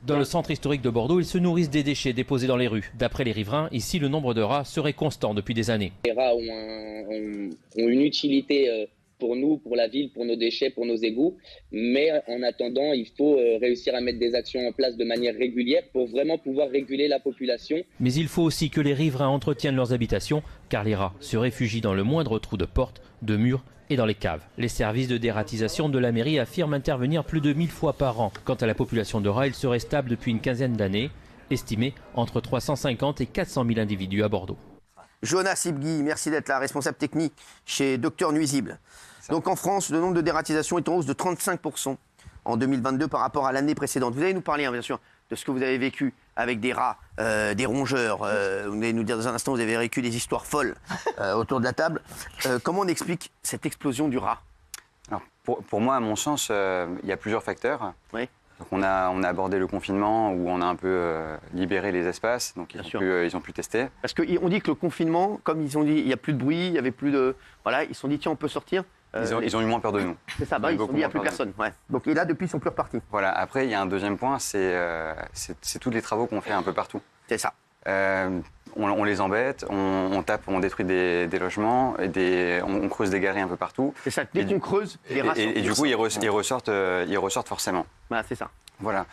Dans le centre historique de Bordeaux, ils se nourrissent des déchets déposés dans les rues. D'après les riverains, ici, le nombre de rats serait constant depuis des années. Les rats ont une utilité pour nous, pour la ville, pour nos déchets, pour nos égouts. Mais en attendant, il faut réussir à mettre des actions en place de manière régulière pour vraiment pouvoir réguler la population. Mais il faut aussi que les riverains entretiennent leurs habitations, car les rats se réfugient dans le moindre trou de porte, de mur et dans les caves. Les services de dératisation de la mairie affirment intervenir plus de 1000 fois par an. Quant à la population de rats, elle serait stable depuis une quinzaine d'années, estimée entre 350 et 400 000 individus à Bordeaux. Jonas Ibgui, merci d'être là, responsable technique chez Docteur Nuisible. Donc en France, le nombre de dératisations est en hausse de 35% en 2022 par rapport à l'année précédente. Vous allez nous parler, bien sûr, de ce que vous avez vécu avec des rats, des rongeurs. Vous allez nous dire dans un instant, vous avez vécu des histoires folles autour de la table. Comment on explique cette explosion du rat? Alors, pour moi, à mon sens, il y a plusieurs facteurs. Oui. Donc on a abordé le confinement où on a un peu libéré les espaces, donc ils ont pu tester. Parce qu'on dit que le confinement, comme ils ont dit, il n'y a plus de bruit, il n'y avait plus de... Voilà, ils se sont dit, tiens, on peut sortir. Ils ont eu moins peur de nous. C'est ça, ils se sont dit, il n'y a plus personne. Ouais. Donc, et là, depuis, ils sont plus repartis. Voilà, après, il y a un deuxième point, c'est tous les travaux qu'on fait un peu partout. C'est ça. On les embête, on tape, on détruit des logements, on creuse des galeries un peu partout. C'est ça, dès qu'on creuse, les rats et du coup, ils ressortent forcément. Voilà, c'est ça. Voilà.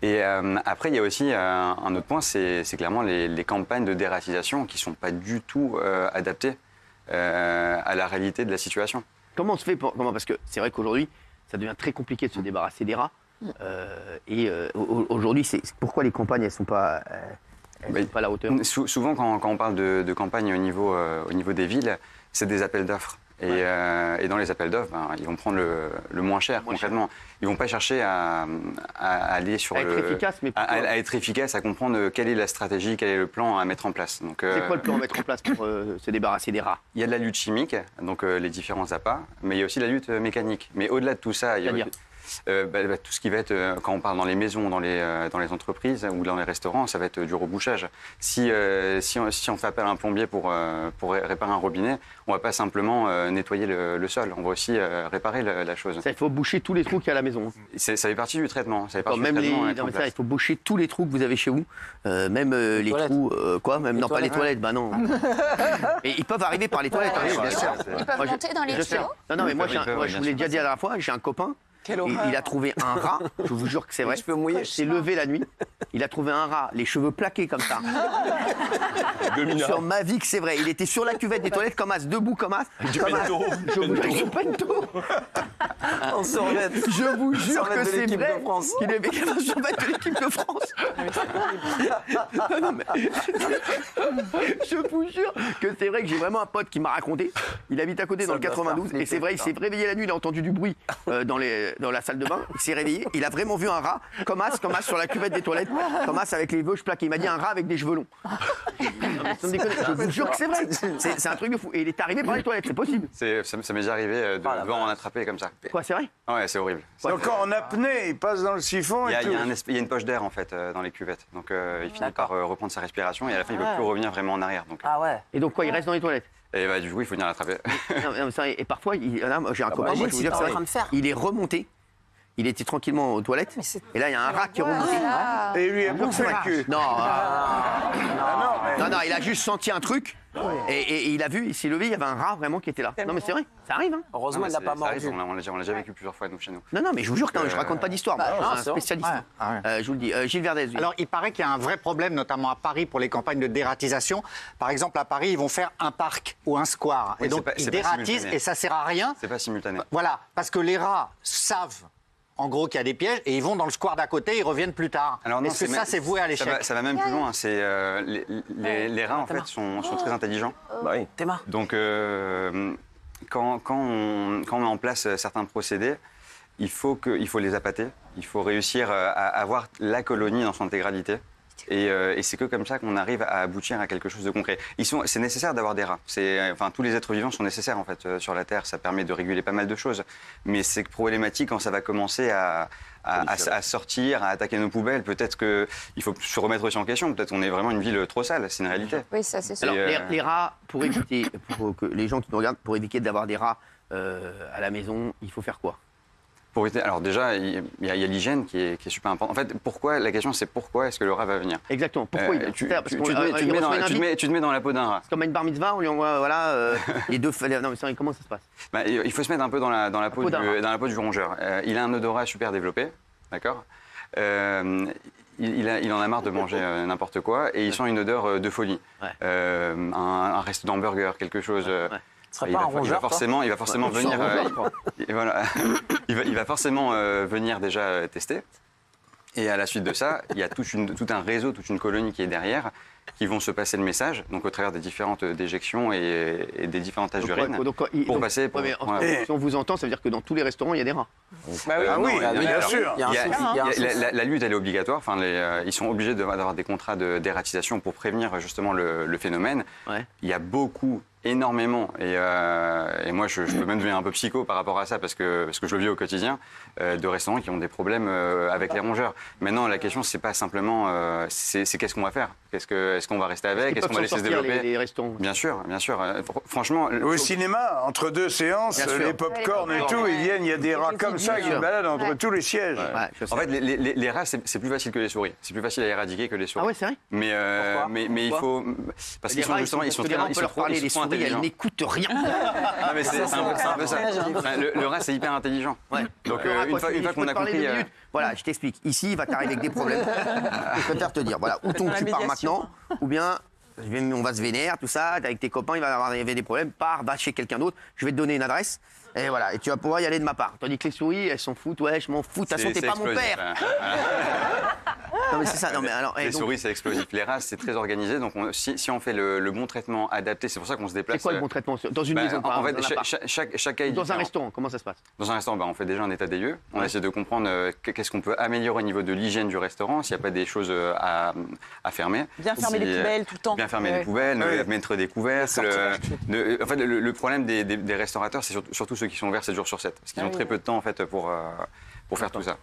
Et après, il y a aussi un autre point, c'est clairement les campagnes de dératisation qui ne sont pas du tout adaptées à la réalité de la situation. Comment on se fait parce que c'est vrai qu'aujourd'hui, ça devient très compliqué de se débarrasser des rats. Aujourd'hui, pourquoi les campagnes, elles ne sont pas... Elles sont pas à la hauteur. Souvent, quand on parle de campagne au niveau des villes, c'est des appels d'offres. Et dans les appels d'offres, ils vont prendre le moins cher, concrètement. Ils ne vont pas chercher à aller sur à être efficace, à comprendre quelle est la stratégie, quel est le plan à mettre en place. C'est quoi le plan à mettre en place pour se débarrasser des rats? Il y a de la lutte chimique, donc les différents appâts, mais il y a aussi la lutte mécanique. Mais au-delà de tout ça, il y a tout ce qui va être, quand on parle dans les maisons, dans les entreprises ou dans les restaurants, ça va être du rebouchage. Si on fait appel à un plombier pour réparer un robinet, on ne va pas simplement nettoyer le sol, on va aussi réparer la chose. Il faut boucher tous les trous qu'il y a à la maison. Ça fait partie du traitement. Il faut boucher tous les trous que vous avez chez vous, même les trous... Non, pas les toilettes, bah non. Et ils peuvent arriver par les toilettes. Ils peuvent monter dans les tuyaux. Non, mais moi, je vous l'ai déjà dit la dernière fois, j'ai un copain. Il a trouvé un rat, je vous jure que c'est vrai. Il s'est levé la nuit, il a trouvé un rat, les cheveux plaqués comme ça. Sur ma vie que c'est vrai. Il était sur la cuvette des toilettes comme as, debout comme as. Du bento. On se remet. Je vous jure que c'est vrai. Il avait un survêt de l'équipe de France. Je vous jure que c'est vrai que j'ai vraiment un pote qui m'a raconté. Il habite à côté dans le 92 et c'est vrai, il s'est réveillé la nuit, il a entendu du bruit dans la salle de bain, il s'est réveillé, il a vraiment vu un rat, comme as sur la cuvette des toilettes, comme as avec les veuches plaquées. Il m'a dit un rat avec des cheveux longs. Je vous jure que c'est vrai. C'est un truc de fou. Et il est arrivé par les toilettes, c'est possible. Ça m'est déjà arrivé de en attraper comme ça. Quoi, c'est vrai? Ouais, c'est horrible. Donc en apnée, il passe dans le siphon et tout. Il y a une poche d'air en fait dans les cuvettes. Donc il finit par reprendre sa respiration et à la fin il ne peut plus revenir vraiment en arrière. Donc, Et donc quoi, il reste dans les toilettes? Et bah, du coup, il faut venir l'attraper. Et parfois, j'ai un copain, moi, je vous dire, il est remonté. Il était tranquillement aux toilettes. Et là, il y a un rat qui est remonté. Et lui a bouffé la queue. Non, il a juste senti un truc. Et il a vu, il s'est levé, il y avait un rat vraiment qui était là. Non, mais c'est vrai, ça arrive. Hein. Heureusement, il n'a pas mordu. On l'a déjà vécu plusieurs fois, nous, chez nous. Non, mais je vous jure que je raconte pas d'histoire. Je suis un spécialiste. Je vous le dis. Gilles Verdez. Alors, il paraît qu'il y a un vrai problème, notamment à Paris, pour les campagnes de dératisation. Par exemple, à Paris, ils vont faire un parc ou un square. Oui, et donc, ils dératisent et ça sert à rien. C'est pas simultané. Voilà, parce que les rats savent en gros qu'il y a des pièges et ils vont dans le square d'à côté, ils reviennent plus tard. Est-ce que ça, c'est voué à l'échec? Ça va même plus loin. Les rats, en fait, sont très intelligents. Donc, quand on met en place certains procédés, il faut les appâter. Il faut réussir à avoir la colonie dans son intégralité. Et c'est que comme ça qu'on arrive à aboutir à quelque chose de concret. C'est nécessaire d'avoir des rats. Tous les êtres vivants sont nécessaires en fait sur la Terre. Ça permet de réguler pas mal de choses. Mais c'est problématique quand ça va commencer à sortir, à attaquer nos poubelles. Peut-être qu'il faut se remettre aussi en question. Peut-être qu'on est vraiment une ville trop sale. C'est une réalité. Oui, ça c'est sûr. Alors les rats, pour que les gens qui nous regardent, pour éviter d'avoir des rats à la maison, il faut faire quoi? Pour éviter, alors déjà, il y a l'hygiène qui est super importante. En fait, la question c'est pourquoi est-ce que le rat va venir? Exactement. Pourquoi il tu te mets dans la peau d'un rat. Comme à une bar mitzvah, on lui envoie les deux. Non, mais c'est comment ça se passe? Il faut se mettre un peu dans la peau du rongeur. Il a un odorat super développé, d'accord. Il en a marre de manger n'importe quoi et il sent une odeur de folie. Un resto d'hamburger, quelque chose. Il va forcément venir. Il va forcément venir déjà tester. Et à la suite de ça, il y a tout un réseau, toute une colonie qui est derrière, qui vont se passer le message, donc au travers des différentes déjections et des différentes taches d'urine, pour passer. Si on vous entend, ça veut dire que dans tous les restaurants, il y a des rats. Bien sûr. La lutte, elle est obligatoire. Enfin, ils sont obligés d'avoir des contrats d'ératisation pour prévenir justement le phénomène. Il y a énormément, et moi je peux même devenir un peu psycho par rapport à ça parce que je le vis au quotidien, de restaurants qui ont des problèmes avec les rongeurs. Maintenant la question c'est pas simplement c'est qu'est-ce qu'on va faire, est-ce qu'on va rester avec, est-ce qu'on va laisser se développer les restaurants. Bien sûr, franchement. Au cinéma, entre deux séances, les pop-corn et tout, il y a des rats comme ça qui se baladent entre tous les sièges. En fait les rats c'est plus facile que les souris, c'est plus facile à éradiquer que les souris. Ah ouais, c'est vrai. Mais il faut, parce qu'ils sont justement ils sont trop intelligents. Elle n'écoute rien. Non, mais c'est un peu ça. Le rat, c'est hyper intelligent. Donc, une fois qu'on a compris. Voilà, je t'explique. Ici, il va t'arriver avec des problèmes. Je préfère te dire, voilà, où tu pars maintenant, ou bien on va se vénérer, tout ça, avec tes copains, il va y avoir des problèmes, va chez quelqu'un d'autre, je vais te donner une adresse. Et voilà, et tu vas pouvoir y aller de ma part. Tandis que les souris, elles s'en foutent, je m'en fous, de toute façon, t'es pas mon père. Non, mais c'est ça. Non, mais alors, les souris, c'est explosif. Les rats, c'est très organisé. Donc, si on fait le bon traitement adapté, c'est pour ça qu'on se déplace. C'est quoi le bon traitement? Dans une maison, en fait, chaque cas est dans un restaurant, comment ça se passe? Dans un restaurant, on fait déjà un état des lieux. On essaie de comprendre qu'est-ce qu'on peut améliorer au niveau de l'hygiène du restaurant, s'il n'y a pas des choses à fermer. Bien fermer les poubelles tout le temps. Bien fermer les poubelles, mettre des couvercles. En fait, le problème des restaurateurs, c'est surtout ceux qui sont ouverts 7 jours sur 7. Parce qu'ils ont très peu de temps, en fait, pour faire tout ça.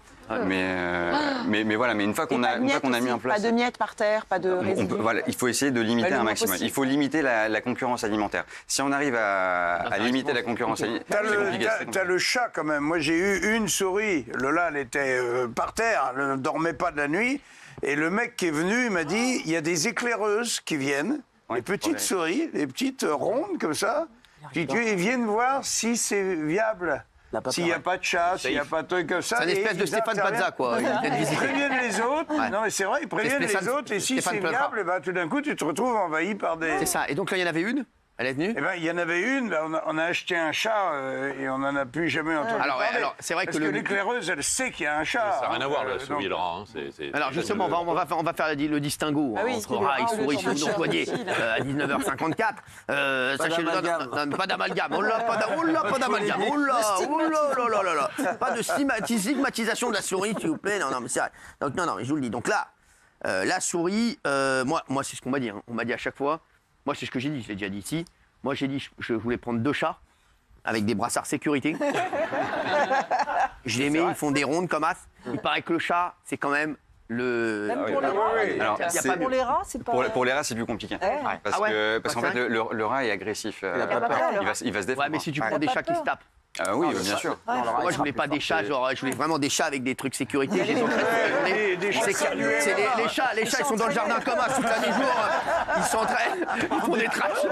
Mais voilà, une fois qu'on a mis en place... Pas de miettes par terre, pas de résidus. Il faut essayer de limiter un maximum. Il faut limiter la concurrence alimentaire. Si on arrive à limiter la concurrence alimentaire, c'est compliqué. T'as le chat quand même. Moi, j'ai eu une souris. Lola, elle était par terre, elle ne dormait pas de la nuit. Et le mec qui est venu, il m'a dit, il y a des éclaireuses qui viennent, les petites souris, les petites rondes comme ça, qui viennent voir si c'est viable. S'il n'y a pas de chat, s'il n'y a pas de truc comme ça. C'est une espèce de Stéphane Plaza, quoi. Ils préviennent les autres. Non, mais c'est vrai, ils préviennent les autres. Et si c'est viable, tout d'un coup, tu te retrouves envahi par des... C'est ça. Et donc là, il y en avait une? Elle est venue? Eh bien, il y en avait une. Là, on a acheté un chat et on n'en a plus jamais entendu parler. Alors, c'est vrai parce que l'éclaireuse, elle sait qu'il y a un chat. Ça n'a rien à voir, la souris et le rat. Alors, justement, on va faire le distinguo entre rat et souris sous nos poignets à 19h54. Sachez-le, pas d'amalgame. Oh là, pas d'amalgame. Oh là. Pas de stigmatisation de la souris, s'il vous plaît. Non, mais c'est vrai. Donc, non, mais je vous le dis. Donc là, la souris, moi, c'est ce qu'on m'a dit. On m'a dit à chaque fois. Moi, c'est ce que j'ai dit, je l'ai déjà dit ici. Moi, j'ai dit je voulais prendre 2 chats avec des brassards sécurité. Je les mets, ils font des rondes comme as. Il paraît que le chat, c'est quand même le... Même pour les rats, pour les rats, c'est pas... Pour les rats, c'est plus compliqué. Parce qu'en fait, le rat est agressif. Il va se défendre. Ouais, mais si tu prends des chats qui se tapent. Oui, bien sûr. Moi, je voulais pas des chats, je voulais vraiment des chats avec des trucs sécurité. Les chats, ils sont dans le jardin comme ça toute l'année jour. Ils s'entraînent, ils font des trashs.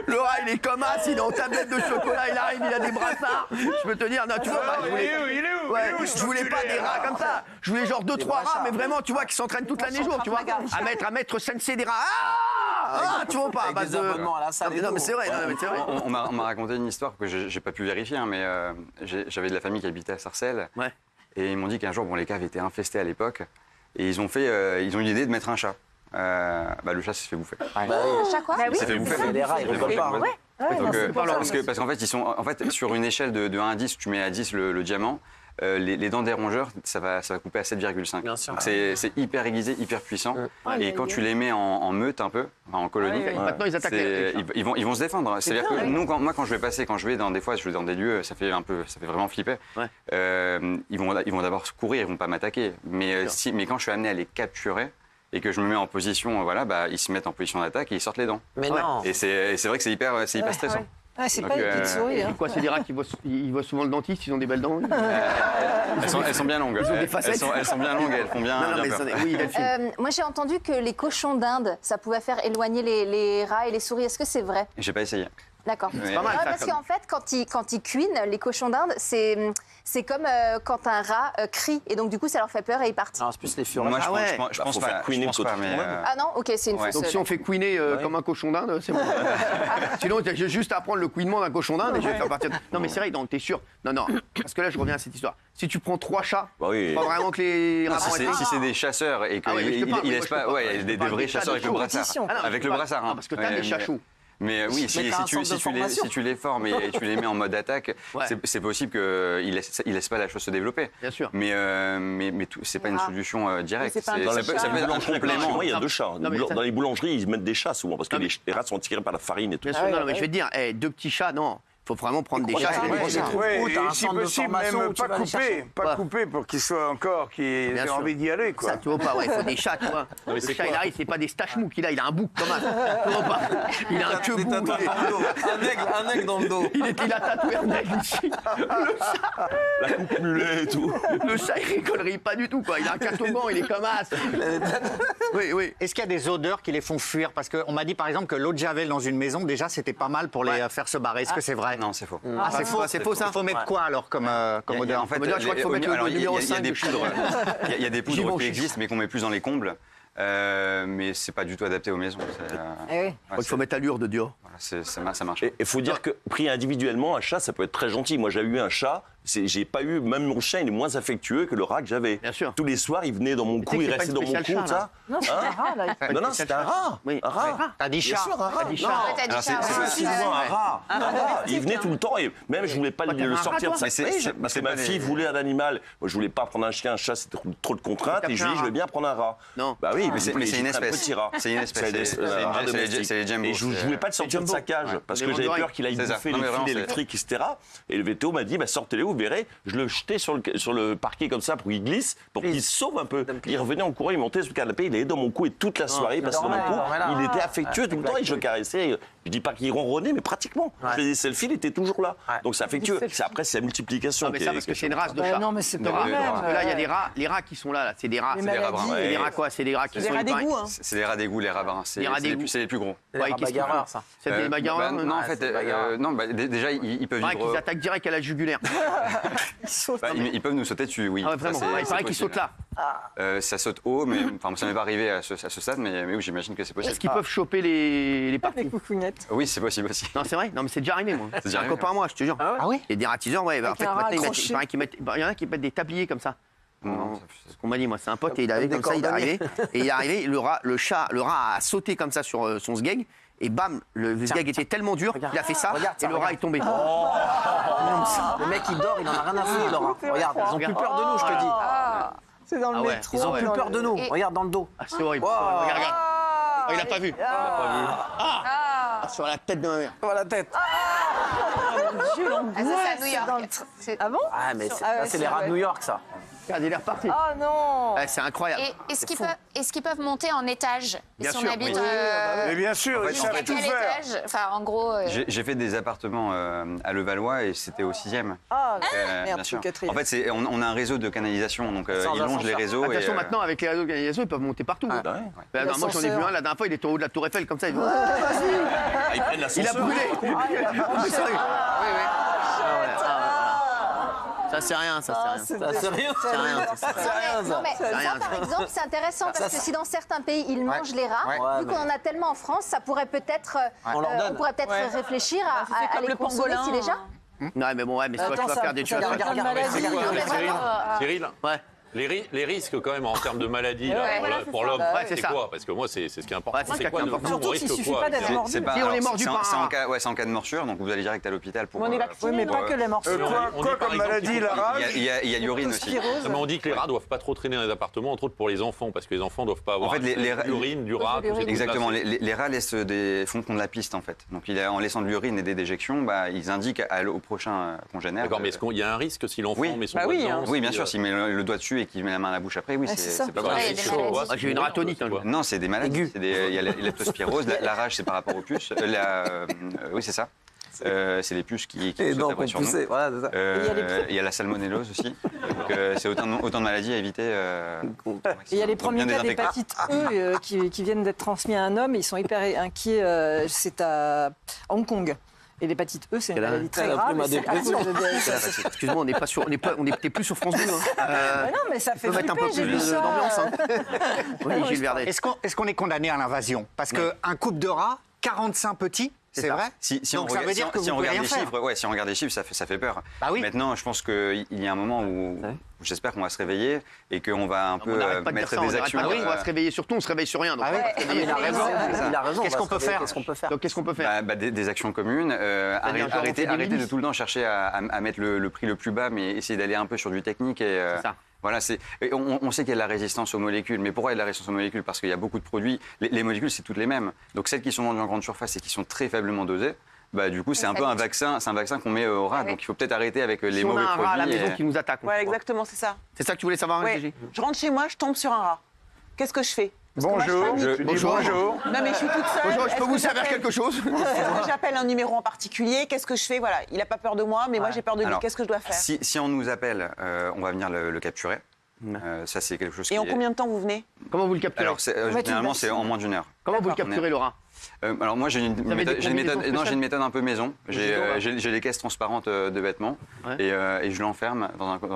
Le rat, il est comme ça, il est en tablette de chocolat, il arrive, il a des brassards. Je peux te dire, non, tu vois, je voulais pas des rats comme ça. Je voulais genre 2-3 rats, mais vraiment, tu vois, qui s'entraînent toute l'année jour, tu vois. À mettre sensei des rats. Tu vois pas, à base de... Non, mais c'est vrai. On m'a raconté une histoire que j'ai pas pu vérifier, mais j'avais de la famille qui habitait à Sarcelles. Et ils m'ont dit qu'un jour, les caves étaient infestées à l'époque. Et ils ont eu l'idée de mettre un chat. Le chat s'est fait bouffer. Un chat quoi? Il s'est fait bouffer. Les rats, ils rigolent pas. Parce qu'en fait, ils sont, sur une échelle de 1 à 10, tu mets à 10 le diamant. Les dents des rongeurs, ça va couper à 7,5. Donc c'est hyper aiguisé, hyper puissant. Et quand tu les mets en meute un peu, en colonie, maintenant ils attaquent. Ils vont se défendre. C'est-à-dire que nous, quand je vais dans des lieux, ça fait vraiment flipper. Ils vont d'abord courir, ils vont pas m'attaquer. Mais quand je suis amené à les capturer et que je me mets en position, ils se mettent en position d'attaque et ils sortent les dents. Mais non. Et c'est vrai que c'est hyper stressant. Ah, c'est Donc, pas les petites souris. C'est Hein. quoi, c'est des rats qui ils voient souvent le dentiste, ils ont des belles dents. Elles sont bien longues. Ils ont des facettes. Elles sont bien longues, elles font bien. Non, non, bien mais peur. oui, Delphine. Moi, j'ai entendu que les cochons d'Inde, ça pouvait faire éloigner les rats et les souris. Est-ce que c'est vrai? J'ai pas essayé. D'accord. C'est pas mal, ça, Parce comme- qu'en fait, quand ils cuinent, les cochons d'Inde, c'est comme quand un rat crie. Et donc, du coup, ça leur fait peur et ils partent. Non, c'est plus les furets. Moi, Ah ouais. je pense faut pas. faire Je couiner pense le pas, cochon mais. d'Inde. Ah non? Ok, c'est une Ouais. fausse. Donc si on fait couiner comme un cochon d'Inde, c'est bon. Sinon, j'ai juste à apprendre le couinement d'un cochon d'Inde et je vais faire partir. Non, mais c'est vrai, donc t'es sûr. Non, non, parce que là, je reviens à cette histoire. Si tu prends 3 chats, Bah oui. pas vraiment que les rats vont être- Si c'est des chasseurs et Ah ouais, mais je te qu'ils parle, laissent moi, je te pas. parle. Ouais, Je te des parle vrais des chats chasseurs de avec le brassard. compétition. Ah non, mais Avec je le parle- brassard. non, parce que t'as des chats chauds. Mais oui, Mettre un centre de si formation. tu les formes et tu les mets en mode attaque, Ouais. c'est possible qu'ils laissent pas la chose se développer. Bien sûr. Mais c'est pas une solution directe. Mais c'est pas un C'est- Dans Ça les peut ça peut être un Chez complément. moi, il y a 2 chats. Non, mais ça- Dans les boulangeries, ils mettent des chats souvent parce que Non, mais- les rats sont attirés par la farine et tout. Bien sûr, non, mais je vais te dire, 2 petits chats, non. Il faut vraiment prendre des chats. ouais, et les- ouais. Ouais, Ou t'as et un si centre de possible, formation même où tu pas vas les couper, chercher. pas Ouais. couper pour qu'ils soient encore, qu'ils aient Bien sûr. envie d'y aller, quoi. Ça, tu vois pas, ouais, il faut des chats, tu vois. Le chat, il arrive, c'est pas des stachemous qu'il a, il a un bouc comme un. Tu vois pas. Il a un queue bout. Un aigle dans le dos. Il a tatoué un aigle ici. La coupe mulet et tout. Le chat, il rigolerait pas du tout, quoi. Il a un catogan, il est comme as. Oui, oui. Est-ce qu'il y a des odeurs qui les font fuir? Parce qu'on m'a dit par exemple que l'eau de Javel dans une maison, déjà, c'était pas mal pour les faire se barrer. Est-ce que c'est vrai? Non, c'est faux. Ah, c'est faux. C'est faux, ça. Il faut mettre quoi alors comme odeur? En fait, Mais là, je crois qu'il faut mettre le alors, il y a- numéro il y a 5 des de chaque. poudres. Il y a des J'y vais poudres au qui chiffre. existent, mais qu'on met plus dans les combles. Mais c'est pas du tout adapté aux maisons. Eh oui. Je crois qu'il faut mettre l'allure de Dior. Ça marche. Et il faut dire que pris individuellement, un chat, ça peut être très gentil. Moi, j'ai eu un chat. J'ai pas eu, même mon chien, il est moins affectueux que le rat que j'avais. Bien sûr. Tous les soirs, il venait dans mon cou, que il c'est pas restait une dans mon cou, spéciale chat, ça. là. Non, c'est un rat, là. Non, non, c'était un rat. Oui. Un rat. T'as dit Bien chat. sûr, un rat. T'as dit Non. chat. Ouais, t'as dit Alors, ça, c'est ouais. Excuse-moi, un rat. Un rat. Il venait tout le temps et même je voulais pas Toi, le t'avais un rat, sortir de toi sa Mais c'est- Oui, c'est- parce c'est que ma pas fille les- voulait un animal. Moi, je voulais pas prendre un chien, un chat, c'était trop de contraintes. T'as Et je pris lui un dis, je rat. veux bien prendre un rat. Non. Bah oui, Mais c'est une j'ai pris espèce. Un petit rat. C'est une espèce. C'est un rat les- domestique. C'est les Jumbo. Et je voulais pas le sortir de sa cage parce que j'avais peur qu'il aille C'est ça. bouffer Non, les mais fils vraiment, c'est- électriques, etc. Et le VTO m'a dit, bah, sortez-les, vous verrez. Je le jetais sur le parquet comme ça pour qu'il glisse, pour qu'il se sauve un peu. Il revenait en courant, il montait sur le canapé, il est dans mon cou et toute la soirée, il passait dans mon cou. Il était affectueux tout le temps et je le caressais. Je dis pas qu'il ronronnait, mais pratiquement. Je faisais des selfies, il était toujours là. Donc c'est affectueux. Après, c'est la multiplication. Non, mais qui ça, est- parce que qui est c'est une race de chat. Non, mais c'est pas Parce le même. que là, il y a des rats. Les rats qui sont là, c'est des rats. Les C'est des rats maladies. bruns. C'est des rats quoi? C'est des rats qui C'est des sont rats d'égout, hein. C'est les rats d'égout, les rats bruns. C'est Les rats c'est les d'égout. plus- c'est les plus gros. Ouais, rats qu'est-ce qu'ils bagarreurs, font ça. C'est des bagarreurs. Non, en fait, c'est des bagarreurs. non, déjà, ils peuvent Pareil qu'ils vivre. attaquent direct à la jugulaire. Ils peuvent nous sauter dessus, oui. Ah ouais, vraiment. Ça, Ouais, c'est il paraît qu'ils possible. sautent là. Ça saute haut, mais enfin, ça m'est pas arrivé à ce stade, mais oui, j'imagine que c'est possible. Est-ce qu'ils peuvent choper les parties? Les coucougnettes. Oui, c'est possible aussi. Non, c'est vrai. Non, mais c'est déjà arrivé, moi. C'est C'est déjà un arrivé. copain à moi, je te jure. Ah oui? Il y a des ratiseurs, ouais. En Avec fait, un rat maintenant, accroché. il paraît qu'ils mettent. Il y en a qui mettent des tabliers comme ça. Non, C'est ce qu'on m'a dit, moi. C'est un pote et il avait Comme comme des ça, il est cordonniers. arrivé. Et il est arrivé, le rat a sauté comme ça sur son sgeg. Et bam, le sgeg était tellement dur qu'il a fait ça regarde ça, et le rat regarde. est tombé. Le mec, il dort, il en a rien à foutre, Laura. Regarde, ils ont plus peur de nous, je te dis. C'est dans le Ah ouais, métro. Ils ont plus dans peur de nous. Et- Regarde dans le dos. Ah, c'est horrible. Wow. Regarde, regarde. Oh, il a pas vu. Ah, sur la tête de ma mère. Voilà la tête. Ah, ça, Dieu, c'est à l'angoisse, New c'est dans le York. tr- C'est- Ah bon? Ah, mais c'est Ah ouais, ça, c'est les rats de New York, ça. Regarde, il est reparti. Oh non! Ouais, c'est incroyable. Et est-ce qu'ils peuvent monter en étage? Bien si sûr, on habite oui. Mais bien sûr, ils jusqu'à savent tout quel faire. étage? Enfin, en gros. J'ai fait des appartements à Levallois et c'était au 6e. Ah, bien merde, c'est sûr. le quatrième. En fait, on a un réseau de canalisation, donc Sans ils longent les ascenseur. réseaux. Attention, et, maintenant, avec les réseaux d'organisation, ils peuvent monter partout. Bah ouais. Bah, non, moi, j'en ai vu un la dernière fois, il était en haut de la Tour Eiffel, comme ça. Il, Ah, ils prennent il a l'ascenseur. brûlé. Oui, oui. Ça, c'est rien, ça, c'est rien. Ça, c'est rien. C'est rien, ça, c'est rien. Non, mais C'est rien, ça, par exemple, c'est intéressant parce que si dans certains pays, ils mangent les rats, Ouais, vu qu'on en a tellement en France, ça pourrait peut-être, On leur donne. on pourrait peut-être Ouais. réfléchir c'est à comme les le consommer pangolin. si déjà. Ouais, mais bon, ouais, mais soit tu Attends, vas ça- faire des ça choses. regarde la maladie. Non, mais Cyril, vraiment, Cyril, Ouais. les risques quand même en termes de maladie là, Ouais, pour voilà, la- c'est pour ça. l'homme, Ouais, c'est c'est ça. quoi? Parce que moi, c'est ce qui est important. Ouais, c'est ce qui est quoi, important. nous, on Surtout risque s'il suffit quoi pas d'être C'est- mordu. C'est pas, Si on est alors, mordu par c'est un en rat. cas, ouais, c'est en cas de morsure, donc vous allez direct à l'hôpital pour. Mais on est vacciné, Oui, mais non? pas que les morceaux. Quoi par comme exemple maladie, qu'il la faut- rage? Il y a l'urine aussi. Non, mais on dit que les rats doivent pas trop traîner dans les appartements, entre autres pour les enfants, parce que les enfants doivent pas avoir fait, les accès à l'urine, du rat, tous ces trucs-là. Exactement, les rats font de la piste en fait. Donc en laissant de l'urine et des déjections, bah, ils indiquent au prochain congénère. D'accord, mais est-ce qu'il y a un risque si l'enfant Oui. met son Bah doigt oui, dedans hein. Oui, bien si, sûr, s'il met le doigt dessus et qu'il met la main à la bouche après, oui, Ouais, c'est ça. c'est pas bah, grave. Ouais, c'est il y a des chaud, maladies. ouais, Ah, j'ai eu une ratonite, c'est quoi hein. Non, c'est des maladies. Il y a la leptospirose, la rage, c'est par rapport au puce. Oui, c'est ça. C'est les puces qui Et sautent donc, après on sur nous. poussait, voilà, c'est ça. Il y a la salmonellose aussi. Donc, c'est autant de maladies à éviter. Et il y a les premiers bien cas désinfecter. d'hépatite E qui viennent d'être transmis à un homme. Ils sont hyper inquiets. C'est à Hong Kong. Et l'hépatite E, c'est une maladie très Elle a pris grave. ma et c'est à dépression. cause de- Excuse-moi, on n'est pas sur, on était plus sur France 2. Bah non, mais ça fait peut mettre un flipper, peu j'ai plus vu ça. d'ambiance. Oui, Gilles Verdet. Est-ce qu'on est condamné à l'invasion? Parce qu'un couple de rats, 45 petits, c'est vrai? Si Donc ça veut dire que vous on pouvez regarde rien les faire. chiffres, si on regarde les chiffres, ça fait peur. Bah oui. Maintenant, je pense qu'il y a un moment où j'espère qu'on va se réveiller et qu'on va un peu On n'arrête pas de dire mettre ça, on des n'arrête actions. pas de dire qu'on va se réveiller. Surtout, on se réveille sur rien. Donc, Ah oui. Il a raison. Il a raison. Qu'est-ce qu'on peut faire? Qu'est-ce qu'on peut faire? Donc, qu'est-ce qu'on peut faire? Des actions communes, genre, arrêter on fait des de tout le temps chercher à mettre le prix le plus bas, mais essayer d'aller un peu sur du technique. Et, C'est ça. Voilà, on sait qu'il y a de la résistance aux molécules, mais pourquoi il y a de la résistance aux molécules? Parce qu'il y a beaucoup de produits. Les molécules, c'est toutes les mêmes. Donc celles qui sont vendues en grande surface et qui sont très faiblement dosées, bah, du coup, c'est un peu un vaccin qu'on met au rat. Donc il faut peut-être arrêter avec les Si on a mauvais un produits. rat à la maison qui nous attaque. Ouais, exactement, c'est ça. C'est ça que tu voulais savoir, Ouais. Gégé? Je rentre chez moi, je tombe sur un rat. Qu'est-ce que je fais? Parce que moi, Bonjour. je Tu dis bonjour. Non, mais je suis toute seule. Bonjour, je Est-ce peux que vous servir j'appelle- quelque chose? Est-ce que j'appelle un numéro en particulier? Qu'est-ce que je fais? Voilà, il n'a pas peur de moi, mais moi j'ai peur de lui. Alors, Qu'est-ce que je dois faire? Si on nous appelle, on va venir le capturer. Ça, c'est quelque chose qui Et en est- combien de temps vous venez? Comment vous le capturez? Alors, généralement, c'est en moins d'une heure. Comment vous le capturez, Laura? Alors moi j'ai une Vous avez des combinaisons méthode, spéciales j'ai une méthode un peu maison. J'ai J'ai les caisses transparentes de vêtements et je l'enferme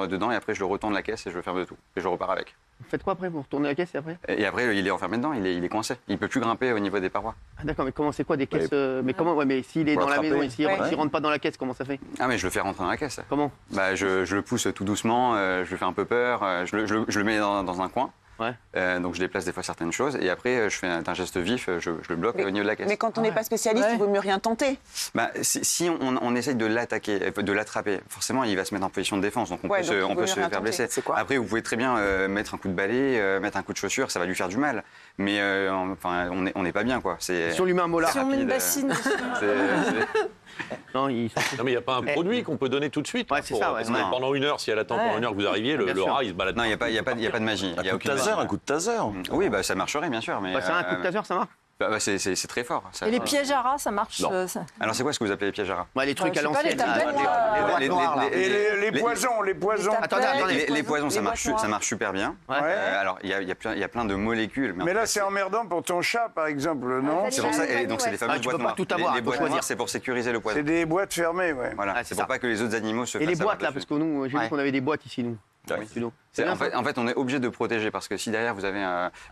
dedans et après je le retourne la caisse et je le ferme de tout et je repars avec. Vous faites quoi après? Vous retournez la caisse et après? Et après il est enfermé dedans, il est coincé, il peut plus grimper au niveau des parois. Ah d'accord, mais comment c'est quoi des caisses? Mais comment? Ouais, mais s'il est Pour dans la l'attraper. maison et s'il Ouais. rentre pas dans la caisse, comment ça fait? Ah mais je le fais rentrer dans la caisse. Comment? Bah je le pousse tout doucement, je lui fais un peu peur, je le mets dans un coin. Ouais. Donc je déplace des fois certaines choses et après je fais un geste vif, je le bloque au niveau de la caisse. Mais quand on n'est pas spécialiste, il vaut mieux rien tenter. Bah, si on essaye de l'attaquer, de l'attraper, forcément il va se mettre en position de défense, donc on Ouais, peut donc il se, vaut on peut mieux se rien faire tenter. blesser. C'est quoi? Après vous pouvez très bien mettre un coup de balai, mettre un coup de chaussure, ça va lui faire du mal, mais enfin on n'est pas bien quoi. Si on lui met un molar. Si on met une bassine. Non, il Non, mais il n'y a pas un produit qu'on peut donner tout de suite. Ouais, c'est ça, ouais. Parce que Non. pendant une heure, si elle attend pendant une heure que vous arriviez, Bien le sûr. rat, il se balade. Non, il n'y a pas de magie. Il y a Un coup de aucune taser, magie. un coup de taser. Oui, bah ça marcherait bien sûr, mais Bah, c'est un coup de taser, ça marche? c'est très fort. ça. Et les pièges à rats, ça marche? Non. Alors c'est quoi ce que vous appelez les pièges à rats? Ouais, les trucs je à sais pas, les l'ancienne. tablettes, là, Les- boîtes noires, là. Et les poisons, les poisons. Attendez, attendez. Les poisons, ça les marche, boîtes noires. ça marche super bien. Ouais. Alors, il y a plein de molécules. Mais là, c'est emmerdant pour ton chat, par exemple, non? C'est pour ça, et donc c'est les fameuses tu boîtes peux pas noires. tout avoir, Les faut boîtes choisir. noires, c'est pour sécuriser le poison. C'est des boîtes fermées, ouais. Voilà, Ah, c'est c'est pour ça. pas que les autres animaux se Et les fassent avoir boîtes là, dessus. parce que nous, j'ai vu Ouais. qu'on avait des boîtes ici, nous. Ouais. Studio. C'est- bien, en fait, on est obligé de protéger parce que si derrière vous avez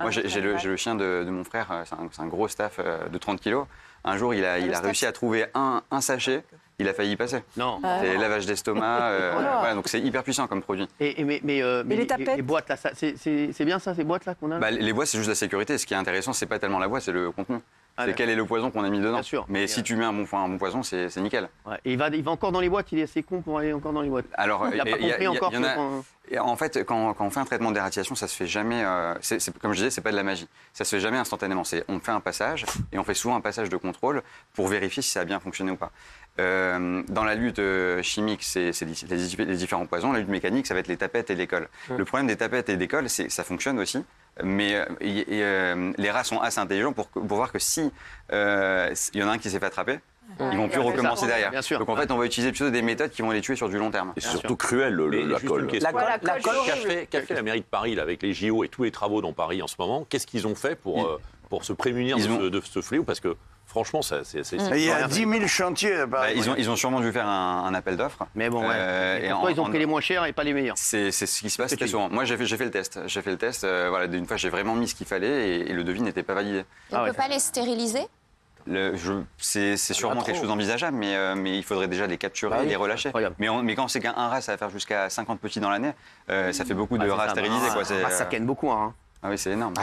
moi j'ai le chien de mon frère, c'est un gros staff de 30 kilos. Un jour il a réussi à trouver un sachet, il a failli y passer. Non. C'est lavage d'estomac, Voilà. voilà, donc c'est hyper puissant comme produit. Mais les tapettes? les boîtes là, c'est bien ça, ces boîtes là qu'on a? Bah, les boîtes c'est juste la sécurité. Ce qui est intéressant c'est pas tellement la boîte, c'est le contenu. Ah, C'est d'accord. quel est le poison qu'on a mis dedans. Bien sûr. Mais si tu mets un bon poison, c'est nickel. Ouais. Et il va encore dans les boîtes, il est assez con pour aller encore dans les boîtes. Alors, Il a pas compris encore. y en a- que quand- Et en fait, quand on fait un traitement d'éradiation, ça se fait jamais. Comme je disais, c'est pas de la magie. Ça se fait jamais instantanément. On fait un passage et on fait souvent un passage de contrôle pour vérifier si ça a bien fonctionné ou pas. Dans la lutte chimique, c'est les différents poisons. La lutte mécanique, ça va être les tapettes et les colles. Le problème des tapettes et des colles, c'est que ça fonctionne aussi. Mais les rats sont assez intelligents pour voir que si il y en a un qui s'est fait attraper, ils vont plus Ouais, recommencer ça. derrière. Bien sûr. Donc en fait, on va utiliser plutôt des méthodes qui vont les tuer sur du long terme. Et c'est surtout cruel, Mais la juste colle. une question. La colle, Qu'a fait la mairie de Paris là, avec les JO et tous les travaux dans Paris en ce moment? Qu'est-ce qu'ils ont fait pour se prémunir de ce fléau? Parce que franchement, c'est Il y a 10 000 chantiers à Paris. Ils ont sûrement dû faire un appel d'offres. Mais bon, ouais. Et Pourquoi ils ont pris les moins chers et pas les meilleurs? C'est ce qui se passe C'est très que tu souvent. Moi, j'ai fait le test. Voilà, d'une fois, j'ai vraiment mis ce qu'il fallait et le devis n'était pas validé. On ne peut pas les stériliser? C'est sûrement quelque chose d'envisageable, mais il faudrait déjà les capturer et les relâcher. Incroyable. Mais quand c'est qu'un rat, ça va faire jusqu'à 50 petits dans l'année, ça fait beaucoup de Ouais, c'est rats ça. stérilisés. Quoi. Ça ken beaucoup, hein. Ah oui, c'est énorme.